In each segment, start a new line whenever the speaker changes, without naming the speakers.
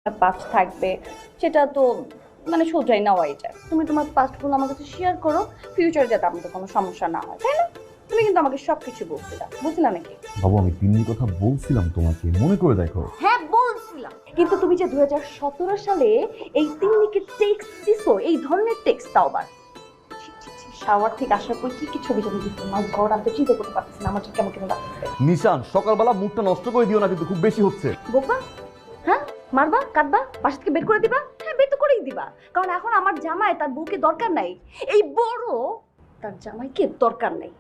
Past থাকবে, সেটা তো মানে সোজাই নেওয়াই যায়। তুমি তোমার পাস্টগুলো আমার কাছে শেয়ার করো, ফিউচারে যাতে আমাদের কোনো সমস্যা না হয়, তাই না? তুমি কিন্তু আমাকে সবকিছু বুঝলা নাকি?
বাবু আমি তিন্নির কথা বলছিলাম তোমাকে, মনে করে দেখো।
হ্যাঁ বলছিলাম, কিন্তু তুমি যে 2017 সালে এই তিন্নিকে টেক্সট দিছো, এই ধরনের টেক্সট তাও আবার শাওয়ার থেকে আসার পর কি কি ছবি টবি দিচ্ছো, মাই গড, আমি তো চিন্তা করতে পারছি না, আমার ঠিক কেমন কেমন লাগছে।
নিশান সকালবেলা মুডটা নষ্ট করে দিও না, কিন্তু খুব বেশি হচ্ছে।
বোকা, হ্যাঁ, মারবা কাটবা, বাসা থেকে বের করে দিবা? হ্যাঁ, বের তো করেই দিবা, কারণ এখন আমার জামাই তার বউকে দরকার নাই, এই বড় তার জামাইকে দরকার নাই।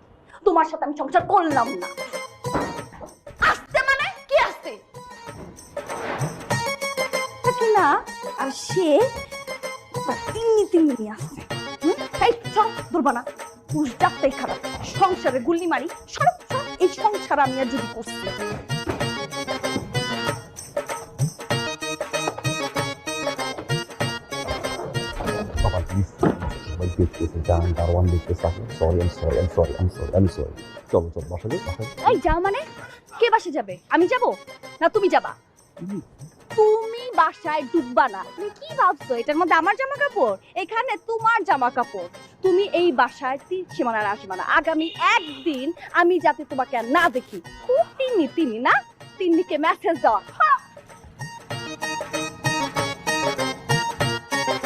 তোমার সাথে আমি সংসার করলাম না। আসতে মানে কি আসতে কি না, আর সে তিন্নি তিন্নি নিয়ে আসছে। এই চলো, ধরবা না, পুরুষ ডাক্তাই খারাপ, সংসারে গুল্লি মারি, সরব সরব, এই সংসার আমি আর যদি করছি।
বাবা প্লিজ, সবাই দেখতেছে, জান দারোয়ান দেখতেছে। Sorry, I am sorry, I am sorry, I am sorry, I am sorry. চলো চলো বাসা যাই, বাসা যাই।
এই যা মানে, কে বাসে যাবে? আমি যাব না তুমি যাবা? তুমি বাসায় ঢুকবা না। তুমি কি ভাবছো এটার মধ্যে আমার জামা কাপড়? এখানে তোমার জামা কাপড়। তুমি এই বাসায় তীর সীমানার আসবে না। আগামী একদিন আমি যাতে তোমাকে আর না দেখি। খুব তিন্নি তিন্নি না, তিন্নিকে মেসেজ দেওয়া,